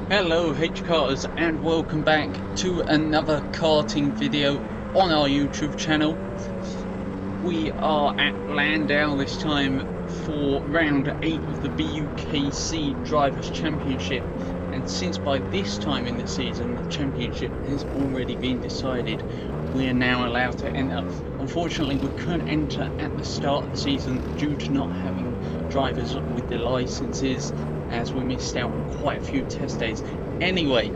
Hello H-Karts and welcome back to another karting video on our YouTube channel. We are at Landau this time for round 8 of the BUKC Drivers' Championship, and since by this time in the season the championship has already been decided, we are now allowed to enter. Unfortunately we couldn't enter at the start of the season due to not having drivers with the licenses, as we missed out on quite a few test days. Anyway,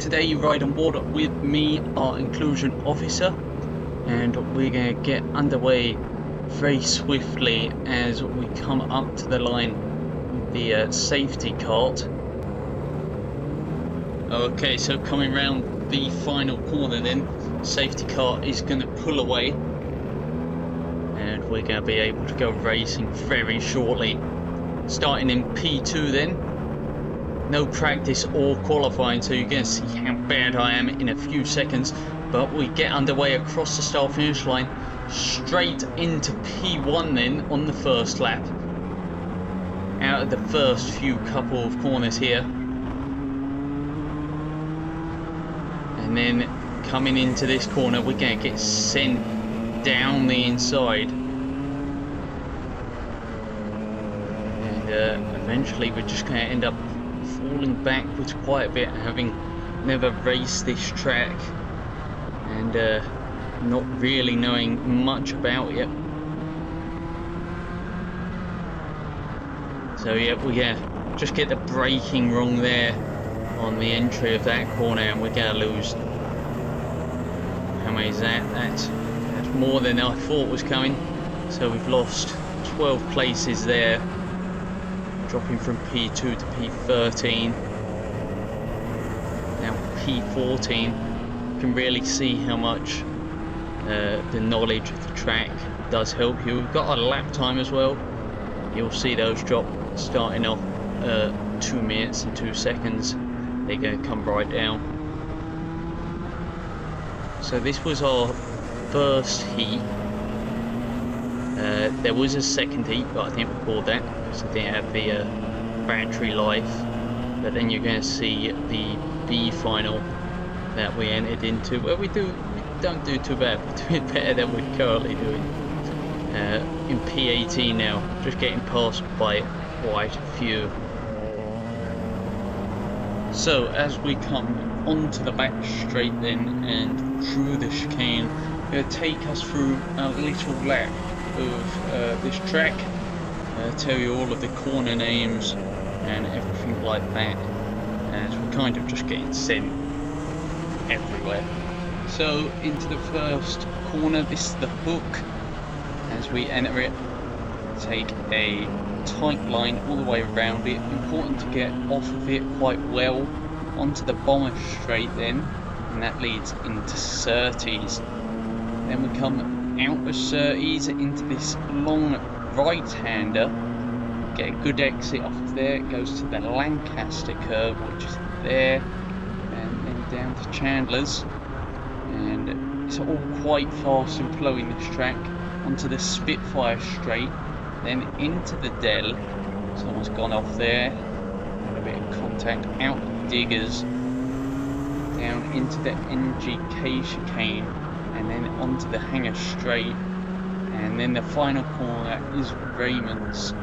today you ride on board with me, our inclusion officer, and we're going to get underway very swiftly as we come up to the line with the safety cart. Okay, so coming round the final corner then, safety cart is going to pull away and we're going to be able to go racing very shortly. Starting in P2 then. No practice or qualifying, so you're going to see how bad I am in a few seconds. But we get underway across the start finish line, straight into P1 then on the first lap. Out of the first few couple of corners here. And then coming into this corner, we're going to get sent down the inside. Eventually we're just going to end up falling backwards quite a bit, having never raced this track and not really knowing much about it. So yeah, we just get the braking wrong there on the entry of that corner and we're going to lose. How many is that? That's more than I thought was coming. So we've lost 12 places there, dropping from P2 to P13. Now P14, you can really see how much the knowledge of the track does help you. We've got a lap time as well. You'll see those drop starting off 2 minutes and 2 seconds. They're going to come right down. So this was our first heat. There was a second heat, but I didn't record that because I didn't have the battery life. But then you're going to see the B final that we entered into. Well, we don't do too bad. We're doing better than we're currently doing. In P18 now, just getting passed by quite a few. So as we come onto the back straight then and through the chicane, going to take us through a little lap of this track, tell you all of the corner names and everything like that, as we're kind of just getting sent everywhere. So into the first corner, this is the hook. As we enter it, take a tight line all the way around it. Important to get off of it quite well onto the bomber straight then, and that leads into Surtees. Then we come out of Surtees into this long right-hander, get a good exit off of there. It goes to the Lancaster curve, which is there, and then down to Chandler's, and it's all quite fast and flowing this track. Onto the Spitfire straight, then into the Dell. Someone's gone off there, had a bit of contact. Out the Diggers, down into the NGK chicane, and then onto the Hangar straight, and then the final corner is Raymond's,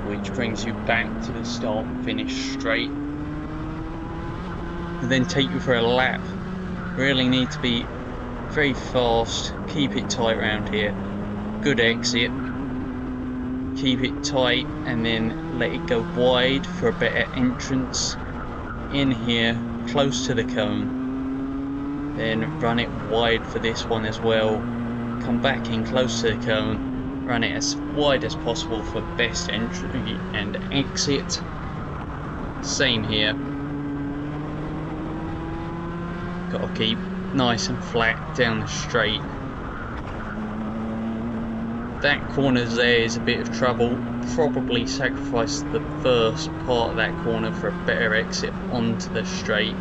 which brings you back to the start and finish straight, and then take you for a lap. Really need to be very fast, keep it tight around here, good exit, keep it tight and then let it go wide for a better entrance in here close to the cone. Then run it wide for this one as well, come back in close to the cone, run it as wide as possible for best entry and exit. Same here, got to keep nice and flat down the straight. That corner there is a bit of trouble, probably sacrifice the first part of that corner for a better exit onto the straight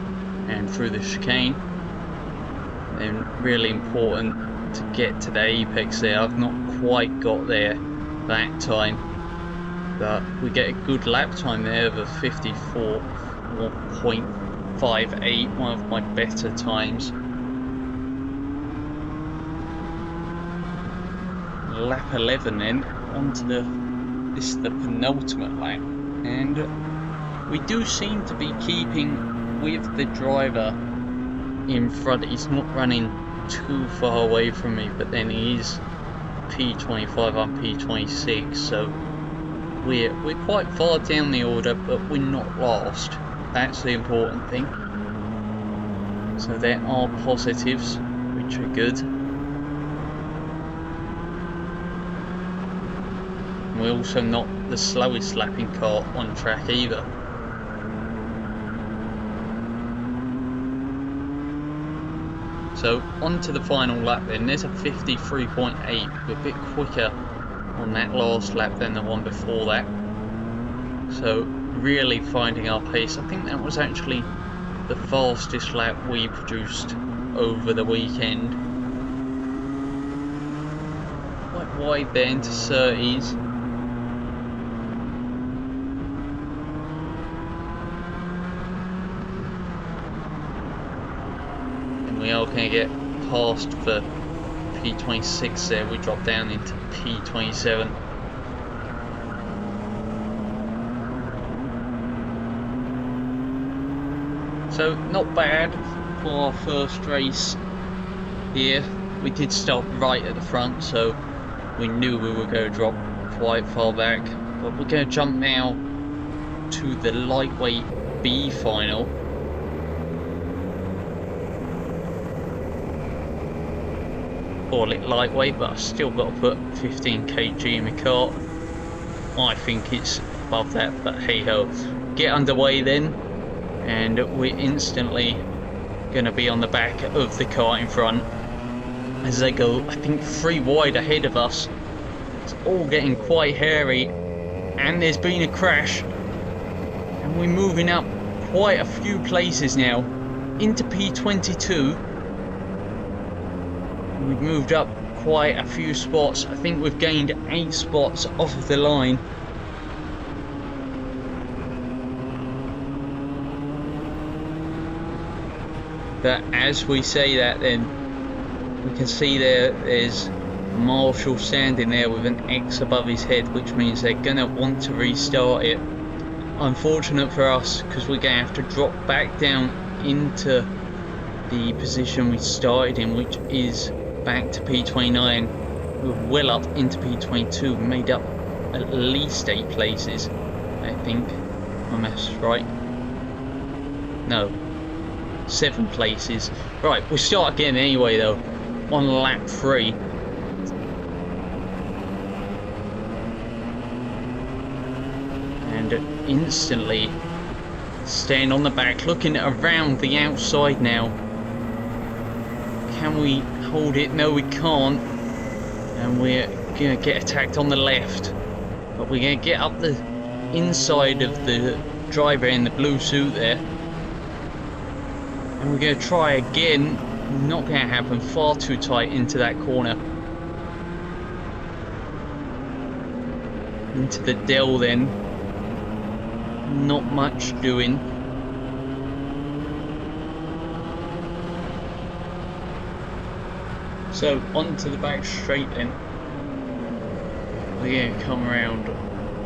and through the chicane. Then really important to get to the apex there. I've not quite got there that time, but we get a good lap time there of a 54.4 5:08, one of my better times. Lap 11 then, onto this is the penultimate lap, and we do seem to be keeping with the driver in front. He's not running too far away from me, but then he is P25, I'm P26, so we're quite far down the order, but we're not lost. That's the important thing. So there are positives, which are good. We're also not the slowest lapping car on track either. So on to the final lap then. There's a 53.8. We're a bit quicker on that last lap than the one before that. So really finding our pace. I think that was actually the fastest lap we produced over the weekend. Quite wide there into 30s. We are going to get past the P26 there. We drop down into P27. So not bad for our first race here. We did start right at the front, so we knew we were going to drop quite far back. But we're going to jump now to the lightweight B final. Call it lightweight, but I've still got to put 15 kg in my cart. I think it's above that, but hey ho. Get underway then, and we're instantly going to be on the back of the car in front as they go, I think, 3 wide ahead of us. It's all getting quite hairy, and there's been a crash, and we're moving up quite a few places now into P22. We've moved up quite a few spots. I think we've gained 8 spots off of the line. But as we say that, then we can see there's Marshall standing there with an X above his head, which means they're going to want to restart it. Unfortunate for us, because we're going to have to drop back down into the position we started in, which is back to P29. We're well up into P22, made up at least 8 places, I think. My maths right. No, 7 places. Right, we'll start again anyway though, on lap 3. And instantly staying on the back, looking around the outside now. Can we hold it? No, we can't. And we're going to get attacked on the left. But we're going to get up the inside of the driver in the blue suit there. And we're going to try again. Not going to happen. Far too tight into that corner. Into the dell then. Not much doing. So onto the back straight then. We're going to come around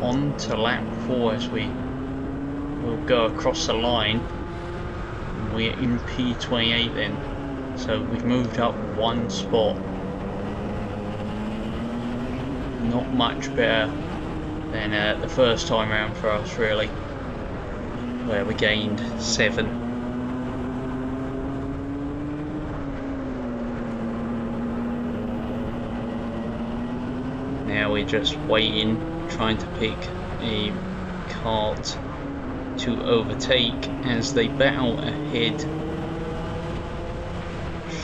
onto lap 4 as we'll go across the line. We're in P28 then, so we've moved up 1 spot. Not much better than the first time round for us really, where we gained 7. Now we're just waiting, trying to pick a kart to overtake as they battle ahead.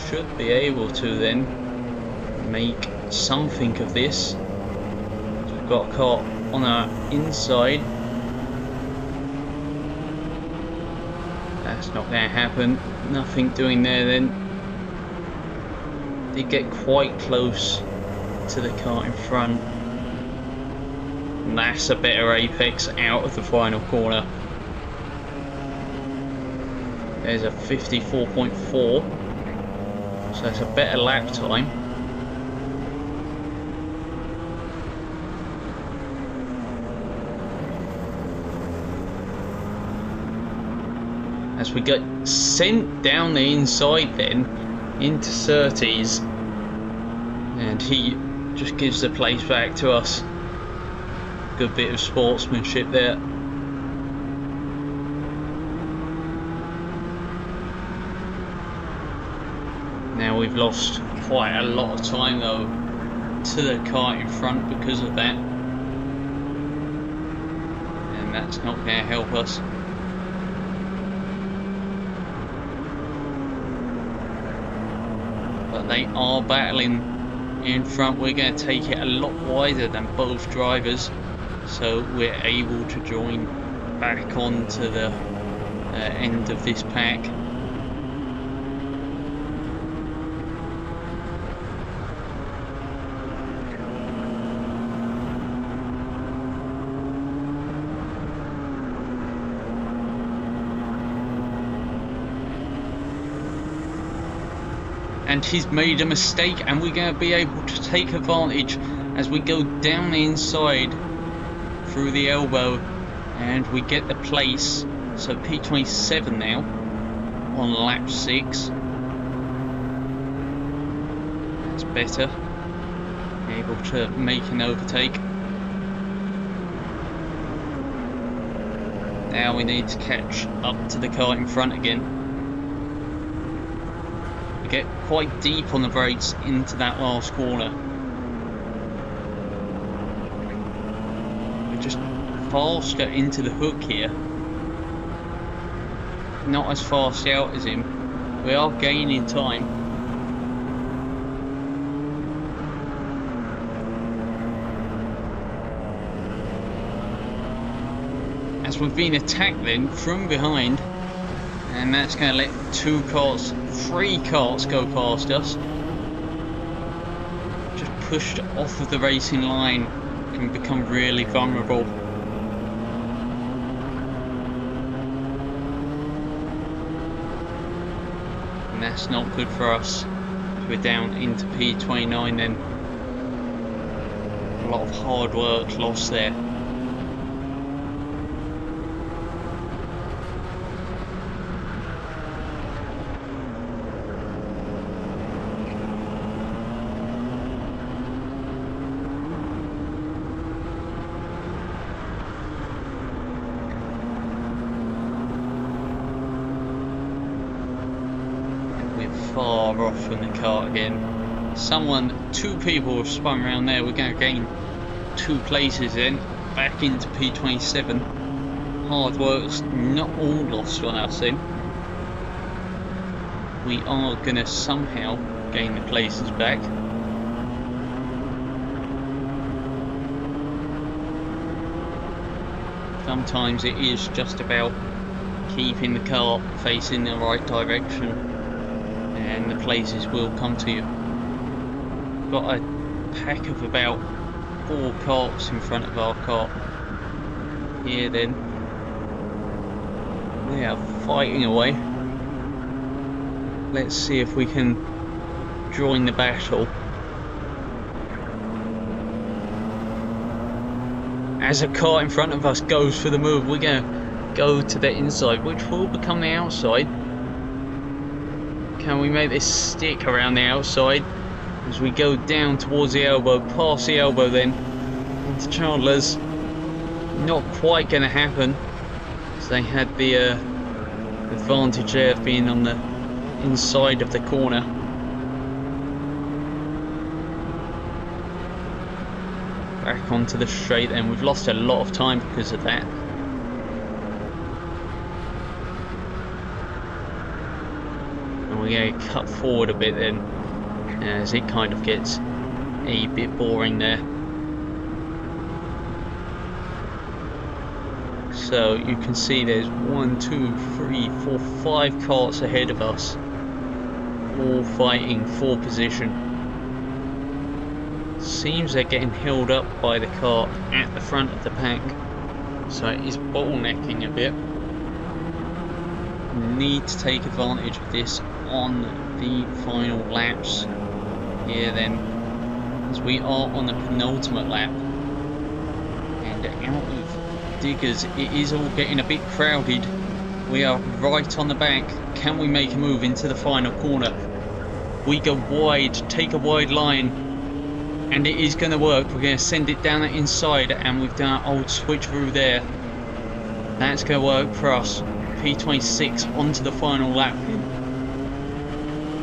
Should be able to then make something of this. So we've got a kart on our inside. That's not going to happen. Nothing doing there then. Did get quite close to the kart in front. And that's a better apex out of the final corner. There's a 54.4, so it's a better lap time. As we get sent down the inside then into Surtees, and he just gives the place back to us. Good bit of sportsmanship there. Now we've lost quite a lot of time though to the kart in front because of that, and that's not going to help us. But they are battling in front. We're going to take it a lot wider than both drivers, so we're able to join back onto the end of this pack. And he's made a mistake, and we're going to be able to take advantage as we go down the inside through the elbow, and we get the place. So P27 now on lap 6. That's better. Able to make an overtake. Now we need to catch up to the car in front again. Get quite deep on the brakes into that last corner. We're just faster into the hook here. Not as fast out as him. We are gaining time. As we've been attacked then from behind. And that's going to let 3 karts go past us. Just pushed off of the racing line, can become really vulnerable. And that's not good for us. We're down into P29 then. A lot of hard work lost there. Far off from the kart again. 2 people have spun around there. We're going to gain 2 places then, back into P27. Hard work's not all lost on us then. We are going to somehow gain the places back. Sometimes it is just about keeping the car facing the right direction, and the places will come to you. Got a pack of about 4 karts in front of our car here then. They are fighting away. Let's see if we can join the battle. As a car in front of us goes for the move, we're going to go to the inside, which will become the outside. Can we make this stick around the outside as we go down towards the elbow, past the elbow then into Chandler's? Not quite going to happen, so they had the advantage there of being on the inside of the corner. Back onto the straight then. We've lost a lot of time because of that. We're going to cut forward a bit then, as it kind of gets a bit boring there. So you can see there's 1, 2, 3, 4, 5 karts ahead of us, all fighting for position. Seems they're getting held up by the kart at the front of the pack, so it is bottlenecking a bit. need to take advantage of this on the final laps here then, as we are on the penultimate lap. And out of diggers, it is all getting a bit crowded. We are right on the back. Can we make a move into the final corner? We go wide, take a wide line, and it is going to work. We're going to send it down the inside, and we've done our old switcheroo there. That's going to work for us. P26 onto the final lap,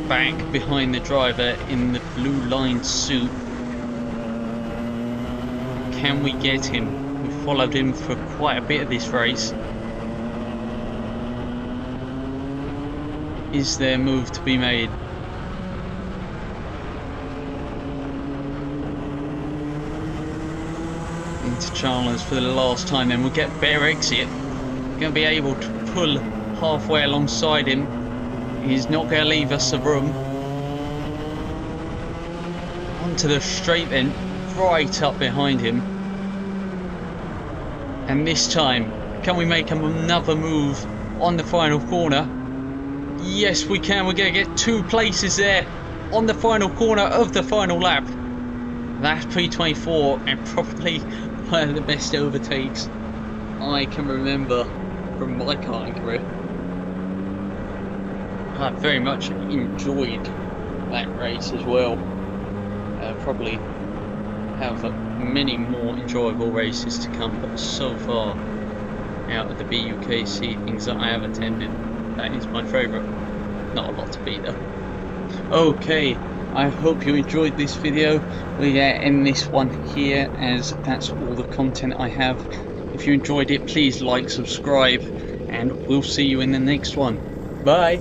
back behind the driver in the blue lined suit. Can we get him? We followed him for quite a bit of this race. Is there a move to be made? Into Chalmers for the last time, then we'll get a better exit. Going to be able to pull halfway alongside him. He's not going to leave us a room. Onto the straight then, right up behind him. And this time, can we make another move on the final corner? Yes, we can. We're going to get 2 places there on the final corner of the final lap. That's P24 and probably one of the best overtakes I can remember from my karting career. I very much enjoyed that race as well. Probably have many more enjoyable races to come, but so far out of the BUKC things that I have attended, that is my favourite. Not a lot to beat though. Okay, I hope you enjoyed this video. We're going to end this one here, as that's all the content I have. If you enjoyed it, please like, subscribe, and we'll see you in the next one. Bye!